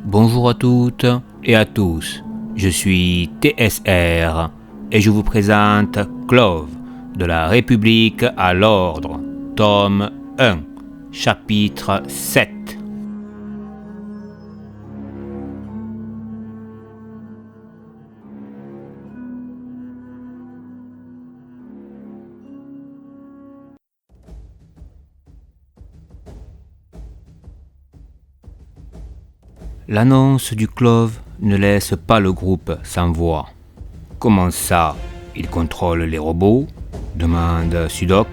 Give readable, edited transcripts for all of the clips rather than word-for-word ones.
Bonjour à toutes et à tous, je suis TSR et je vous présente Clove de la République à l'Ordre, tome 1, chapitre 7. L'annonce du Clove ne laisse pas le groupe sans voix. « Comment ça, il contrôle les robots ?» demande Sudok.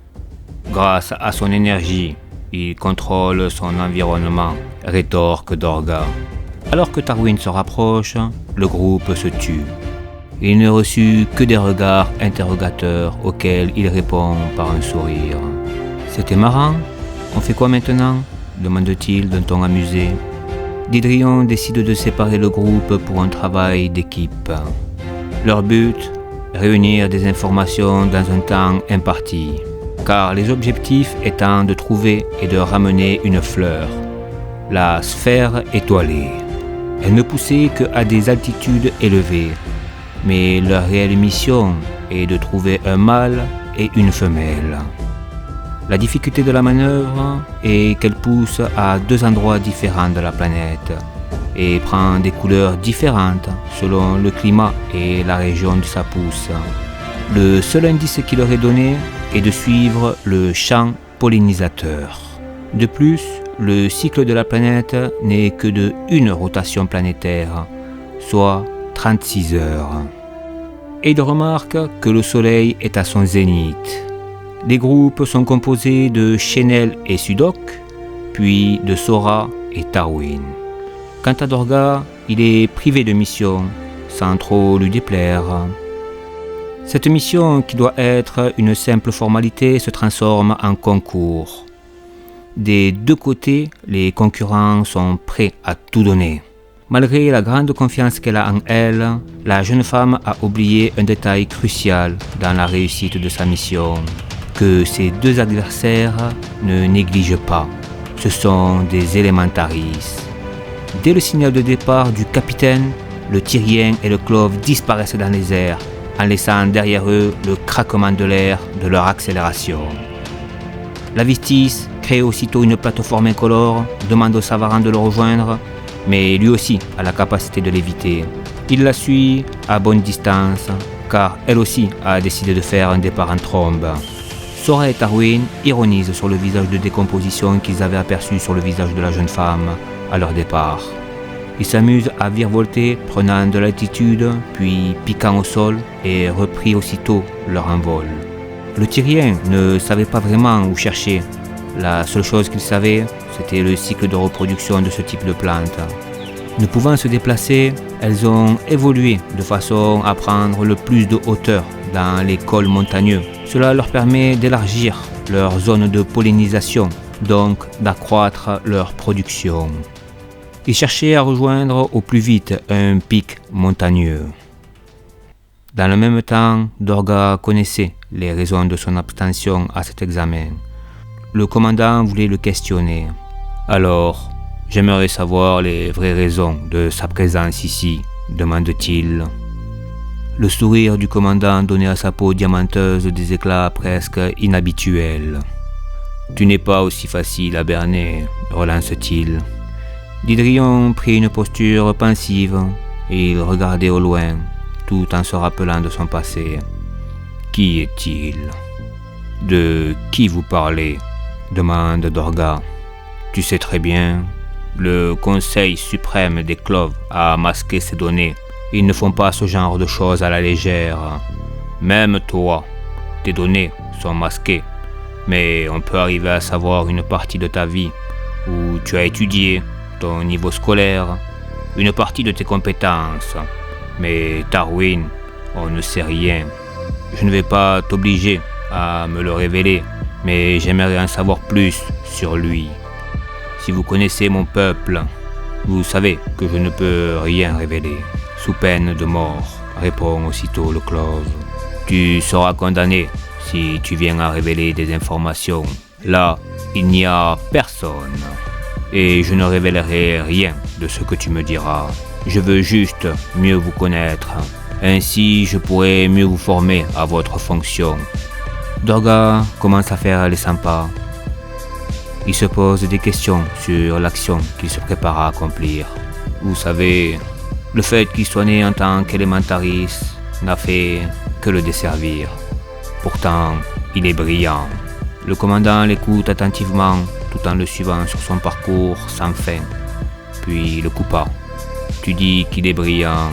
« Grâce à son énergie, il contrôle son environnement », rétorque Dorga. Alors que Tarwin se rapproche, le groupe se tue. Il ne reçut que des regards interrogateurs auxquels il répond par un sourire. « C'était marrant. On fait quoi maintenant ?» demande-t-il d'un ton amusé. Didrion décide de séparer le groupe pour un travail d'équipe. Leur but, réunir des informations dans un temps imparti, car les objectifs étant de trouver et de ramener une fleur, la sphère étoilée. Elle ne poussait qu'à des altitudes élevées, mais leur réelle mission est de trouver un mâle et une femelle. La difficulté de la manœuvre est qu'elle pousse à deux endroits différents de la planète et prend des couleurs différentes selon le climat et la région de sa pousse. Le seul indice qui leur est donné est de suivre le champ pollinisateur. De plus, le cycle de la planète n'est que de une rotation planétaire, soit 36 heures. Et il remarque que le Soleil est à son zénith. Les groupes sont composés de Chenel et Sudok, puis de Sora et Tarwin. Quant à Dorga, il est privé de mission, sans trop lui déplaire. Cette mission, qui doit être une simple formalité, se transforme en concours. Des deux côtés, les concurrents sont prêts à tout donner. Malgré la grande confiance qu'elle a en elle, la jeune femme a oublié un détail crucial dans la réussite de sa mission, que ses deux adversaires ne négligent pas. Ce sont des élémentaristes. Dès le signal de départ du capitaine, le Tyrien et le Clove disparaissent dans les airs, en laissant derrière eux le craquement de l'air de leur accélération. La Vistis crée aussitôt une plateforme incolore, demande au Savaran de le rejoindre, mais lui aussi a la capacité de l'éviter. Il la suit à bonne distance, car elle aussi a décidé de faire un départ en trombe. Sora et Tarwin ironisent sur le visage de décomposition qu'ils avaient aperçu sur le visage de la jeune femme à leur départ. Ils s'amusent à virevolter, prenant de l'altitude, puis piquant au sol et repris aussitôt leur envol. Le Tyrien ne savait pas vraiment où chercher. La seule chose qu'il savait, c'était le cycle de reproduction de ce type de plante. Ne pouvant se déplacer, elles ont évolué de façon à prendre le plus de hauteur dans les cols montagneux. Cela leur permet d'élargir leur zone de pollinisation, donc d'accroître leur production. Ils cherchaient à rejoindre au plus vite un pic montagneux. Dans le même temps, Dorga connaissait les raisons de son abstention à cet examen. Le commandant voulait le questionner. Alors, j'aimerais savoir les vraies raisons de sa présence ici, demande-t-il. Le sourire du commandant donnait à sa peau diamanteuse des éclats presque inhabituels. « Tu n'es pas aussi facile à berner, » relance-t-il. Didrion prit une posture pensive et il regardait au loin, tout en se rappelant de son passé. « Qui est-il ?»« De qui vous parlez ?» demande Dorga. « Tu sais très bien, le Conseil suprême des Cloves a masqué ses données. Ils ne font pas ce genre de choses à la légère. Même toi, tes données sont masquées, mais on peut arriver à savoir une partie de ta vie, où tu as étudié, ton niveau scolaire, une partie de tes compétences. Mais Tarwin, on ne sait rien. Je ne vais pas t'obliger à me le révéler, mais j'aimerais en savoir plus sur lui. Si vous connaissez mon peuple, vous savez que je ne peux rien révéler. Sous peine de mort, répond aussitôt le Clove. Tu seras condamné si tu viens à révéler des informations. Là, il n'y a personne. et je ne révélerai rien de ce que tu me diras. Je veux juste mieux vous connaître. Ainsi, je pourrai mieux vous former à votre fonction. Dorga commence à faire les sympas. Il se pose des questions sur l'action qu'il se prépare à accomplir. Vous savez, le fait qu'il soit né en tant qu'élémentariste n'a fait que le desservir. Pourtant, il est brillant. Le commandant l'écoute attentivement tout en le suivant sur son parcours sans fin. Puis le coupa. Tu dis qu'il est brillant.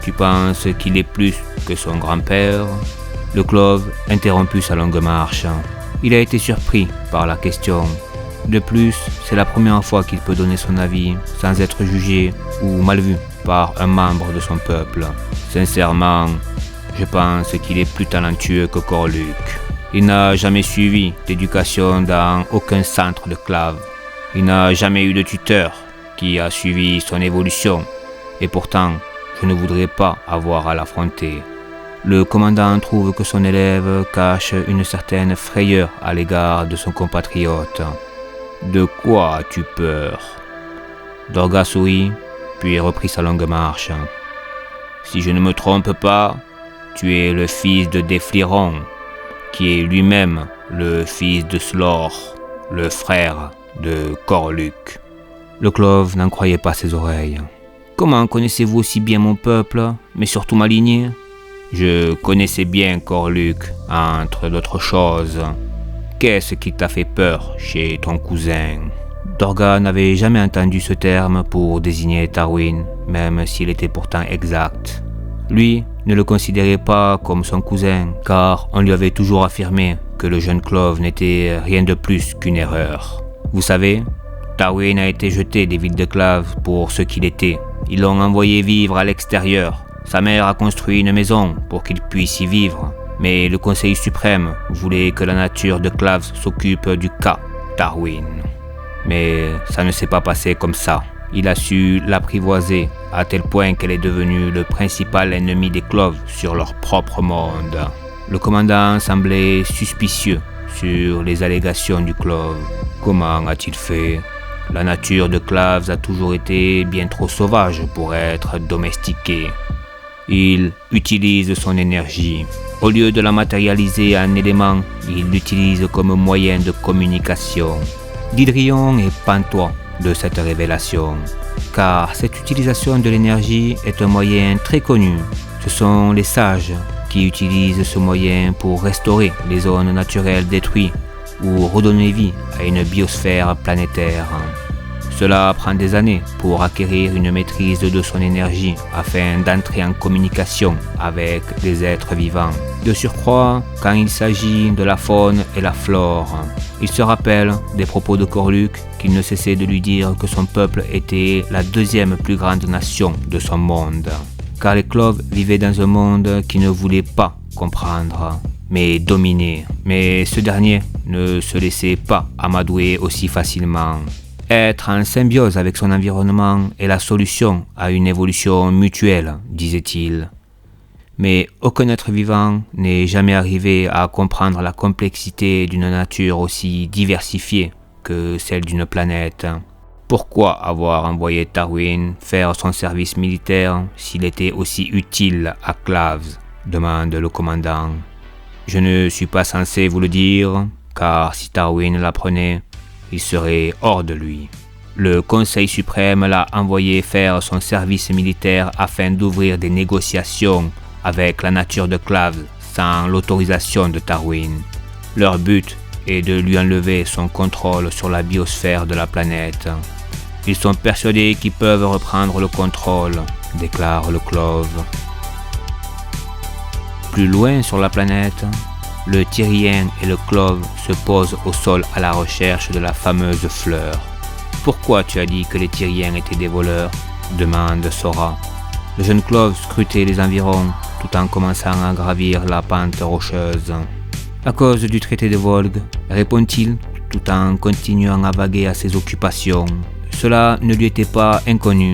Tu penses qu'il est plus que son grand-père? Le Clove interrompit sa longue marche. Il a été surpris par la question. De plus, c'est la première fois qu'il peut donner son avis sans être jugé ou mal vu par un membre de son peuple. Sincèrement, je pense qu'il est plus talentueux que Corluc. Il n'a jamais suivi d'éducation dans aucun centre de clave. Il n'a jamais eu de tuteur qui a suivi son évolution. Et pourtant, je ne voudrais pas avoir à l'affronter. Le commandant trouve que son élève cache une certaine frayeur à l'égard de son compatriote. De quoi as-tu peur? Dorga sourit, puis reprit sa longue marche. Si je ne me trompe pas, tu es le fils de Défliron, qui est lui-même le fils de Slor, le frère de Corluc. Le Clove n'en croyait pas ses oreilles. Comment connaissez-vous aussi bien mon peuple, mais surtout ma lignée? Je connaissais bien Corluc, entre d'autres choses. Qu'est-ce qui t'a fait peur chez ton cousin? Dorga n'avait jamais entendu ce terme pour désigner Tarwin, même s'il était pourtant exact. Lui ne le considérait pas comme son cousin, car on lui avait toujours affirmé que le jeune Clove n'était rien de plus qu'une erreur. Vous savez, Tarwin a été jeté des villes de Clave pour ce qu'il était. Ils l'ont envoyé vivre à l'extérieur. Sa mère a construit une maison pour qu'il puisse y vivre. Mais le Conseil suprême voulait que la nature de Clave s'occupe du cas Tarwin. Mais ça ne s'est pas passé comme ça. Il a su l'apprivoiser à tel point qu'elle est devenue le principal ennemi des Cloves sur leur propre monde. Le commandant semblait suspicieux sur les allégations du Clove. Comment a-t-il fait? La nature de Claves a toujours été bien trop sauvage pour être domestiquée. Il utilise son énergie. Au lieu de la matérialiser en élément, il l'utilise comme moyen de communication. Didrion est pantois de cette révélation, car cette utilisation de l'énergie est un moyen très connu. Ce sont les sages qui utilisent ce moyen pour restaurer les zones naturelles détruites ou redonner vie à une biosphère planétaire. Cela prend des années pour acquérir une maîtrise de son énergie afin d'entrer en communication avec des êtres vivants. De surcroît, quand il s'agit de la faune et la flore, il se rappelle des propos de Corluc qu'il ne cessait de lui dire que son peuple était la deuxième plus grande nation de son monde. Car les Cloves vivaient dans un monde qui ne voulait pas comprendre, mais dominer. Mais ce dernier ne se laissait pas amadouer aussi facilement. Être en symbiose avec son environnement est la solution à une évolution mutuelle, disait-il. Mais aucun être vivant n'est jamais arrivé à comprendre la complexité d'une nature aussi diversifiée que celle d'une planète. Pourquoi avoir envoyé Tarwin faire son service militaire s'il était aussi utile à Claves? Demande le commandant. Je ne suis pas censé vous le dire, car si Tarwin l'apprenait, il serait hors de lui. Le Conseil suprême l'a envoyé faire son service militaire afin d'ouvrir des négociations avec la nature de Claves sans l'autorisation de Tarwin. Leur but est de lui enlever son contrôle sur la biosphère de la planète. Ils sont persuadés qu'ils peuvent reprendre le contrôle, déclare le Clove. Plus loin sur la planète, le Tyrien et le Clove se posent au sol à la recherche de la fameuse fleur. « Pourquoi tu as dit que les Tyriens étaient des voleurs ?» demande Sora. Le jeune Clove scrutait les environs tout en commençant à gravir la pente rocheuse. « À cause du traité de Volgue, répond-il tout en continuant à vaguer à ses occupations. Cela ne lui était pas inconnu,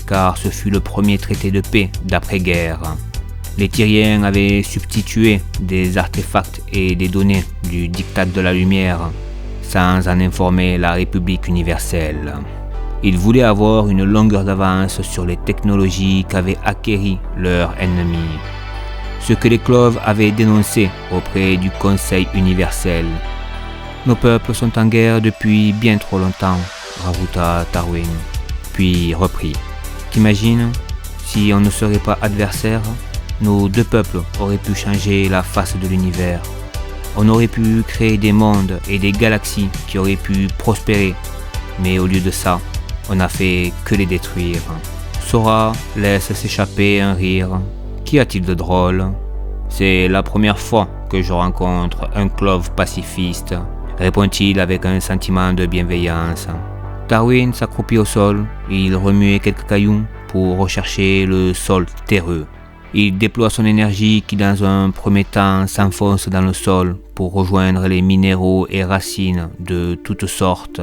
car ce fut le premier traité de paix d'après-guerre. Les Tyriens avaient substitué des artefacts et des données du diktat de la lumière, sans en informer la République universelle. Ils voulaient avoir une longueur d'avance sur les technologies qu'avaient acquéries leurs ennemis. Ce que les Cloves avaient dénoncé auprès du Conseil universel. Nos peuples sont en guerre depuis bien trop longtemps, rajouta Tarwin, puis reprit. T'imagines, si on ne serait pas adversaires, nos deux peuples auraient pu changer la face de l'univers. On aurait pu créer des mondes et des galaxies qui auraient pu prospérer, mais au lieu de ça, on n'a fait que les détruire. Sora laisse s'échapper un rire. Qu'y a-t-il de drôle? C'est la première fois que je rencontre un Clove pacifiste, répond-il avec un sentiment de bienveillance. Tarwin s'accroupit au sol, il remuait quelques cailloux pour rechercher le sol terreux. Il déploie son énergie qui dans un premier temps s'enfonce dans le sol pour rejoindre les minéraux et racines de toutes sortes,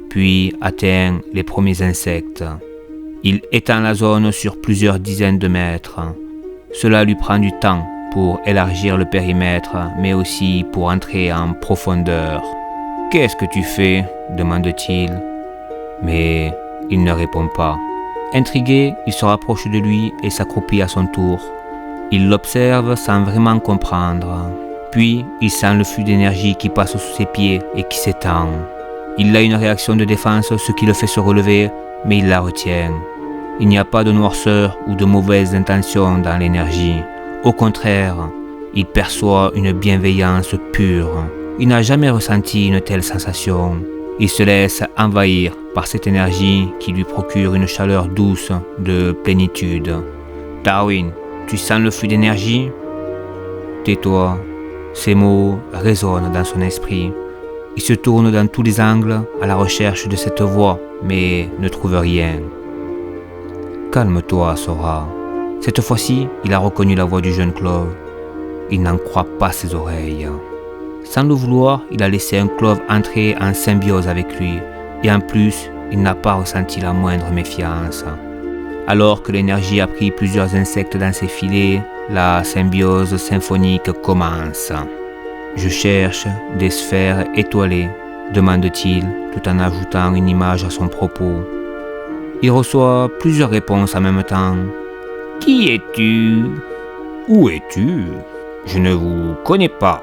puis atteint les premiers insectes. Il étend la zone sur plusieurs dizaines de mètres. Cela lui prend du temps pour élargir le périmètre, mais aussi pour entrer en profondeur. « Qu'est-ce que tu fais » demande-t-il. Mais il ne répond pas. Intrigué, il se rapproche de lui et s'accroupit à son tour. Il l'observe sans vraiment comprendre. Puis, il sent le flux d'énergie qui passe sous ses pieds et qui s'étend. Il a une réaction de défense, ce qui le fait se relever, mais il la retient. Il n'y a pas de noirceur ou de mauvaises intentions dans l'énergie. Au contraire, il perçoit une bienveillance pure. Il n'a jamais ressenti une telle sensation. Il se laisse envahir par cette énergie qui lui procure une chaleur douce de plénitude. « Tarwin, tu sens le flux d'énergie ?»« Tais-toi » Ces mots résonnent dans son esprit. Il se tourne dans tous les angles à la recherche de cette voix, mais ne trouve rien. « Calme-toi, Sora. » Cette fois-ci, il a reconnu la voix du jeune Clove. Il n'en croit pas ses oreilles. Sans le vouloir, il a laissé un Clove entrer en symbiose avec lui, et en plus, il n'a pas ressenti la moindre méfiance. Alors que l'énergie a pris plusieurs insectes dans ses filets, la symbiose symphonique commence. « Je cherche des sphères étoilées », demande-t-il, tout en ajoutant une image à son propos. Il reçoit plusieurs réponses en même temps. « Qui es-tu ? Où es-tu ? Je ne vous connais pas.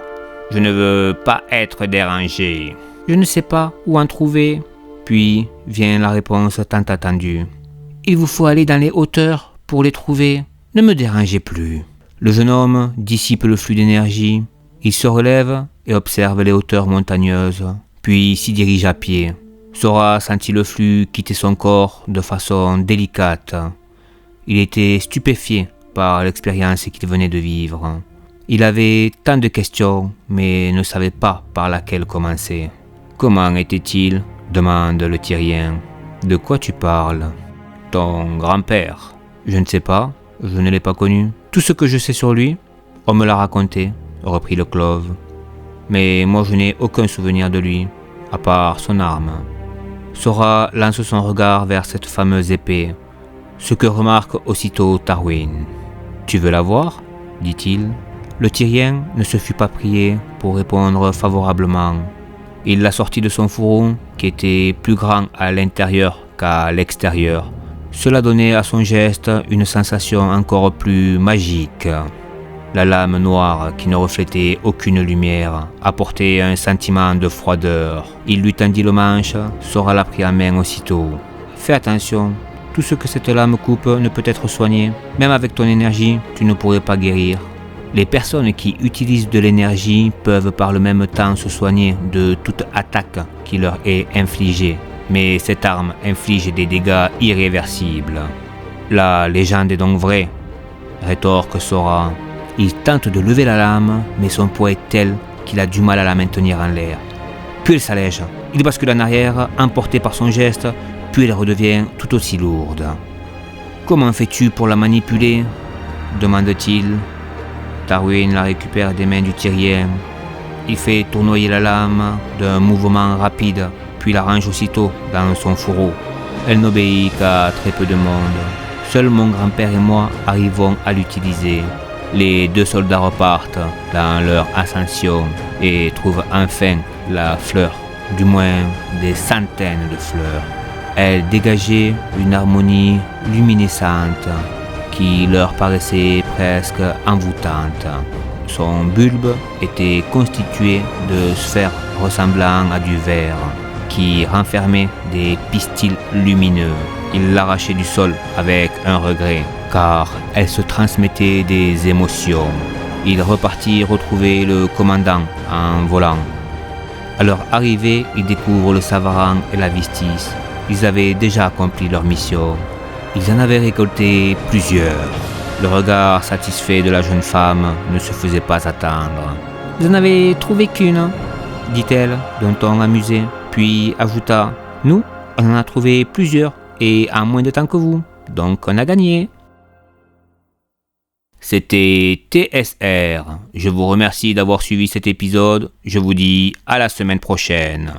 Je ne veux pas être dérangé. Je ne sais pas où en trouver. » Puis vient la réponse tant attendue. « Il vous faut aller dans les hauteurs pour les trouver. Ne me dérangez plus. » Le jeune homme dissipe le flux d'énergie. Il se relève et observe les hauteurs montagneuses, puis s'y dirige à pied. Sora sentit le flux quitter son corps de façon délicate. Il était stupéfié par l'expérience qu'il venait de vivre. Il avait tant de questions, mais ne savait pas par laquelle commencer. « Comment était-il » demande le Tyrien. « De quoi tu parles ?»« Ton grand-père. »« Je ne sais pas, je ne l'ai pas connu. Tout ce que je sais sur lui, on me l'a raconté, » reprit le Clove. « Mais moi je n'ai aucun souvenir de lui, à part son arme. » Sora lance son regard vers cette fameuse épée, ce que remarque aussitôt Tarwin. « Tu veux la voir ?» dit-il. Le Tyrien ne se fut pas prié pour répondre favorablement. Il la sortit de son fourreau, qui était plus grand à l'intérieur qu'à l'extérieur. Cela donnait à son geste une sensation encore plus magique. La lame noire, qui ne reflétait aucune lumière, apportait un sentiment de froideur. Il lui tendit le manche, Sora la prit en main aussitôt. « Fais attention, tout ce que cette lame coupe ne peut être soigné. Même avec ton énergie, tu ne pourrais pas guérir. Les personnes qui utilisent de l'énergie peuvent par le même temps se soigner de toute attaque qui leur est infligée. Mais cette arme inflige des dégâts irréversibles. La légende est donc vraie, rétorque Sora. Il tente de lever la lame, mais son poids est tel qu'il a du mal à la maintenir en l'air. Puis elle s'allège. Il bascule en arrière, emporté par son geste, puis elle redevient tout aussi lourde. « Comment fais-tu pour la manipuler ?» demande-t-il. Tarwin la récupère des mains du Tyrien. Il fait tournoyer la lame d'un mouvement rapide, puis la range aussitôt dans son fourreau. Elle n'obéit qu'à très peu de monde. Seul mon grand-père et moi arrivons à l'utiliser. Les deux soldats repartent dans leur ascension et trouvent enfin la fleur du moins des centaines de fleurs. Elles dégageaient une harmonie luminescente qui leur paraissait presque envoûtante. Son bulbe était constitué de sphères ressemblant à du verre qui renfermaient des pistils lumineux. Il l'arrachait du sol avec un regret, car elle se transmettait des émotions. Il repartit retrouver le commandant en volant. À leur arrivée, ils découvrent le Savaran et la Vistis. Ils avaient déjà accompli leur mission. Ils en avaient récolté plusieurs. Le regard satisfait de la jeune femme ne se faisait pas attendre. « Vous en avez trouvé qu'une ?» dit-elle d'un ton amusé, puis ajouta « Nous, on en a trouvé plusieurs, et en moins de temps que vous, donc on a gagné. » C'était TSR. Je vous remercie d'avoir suivi cet épisode. Je vous dis à la semaine prochaine.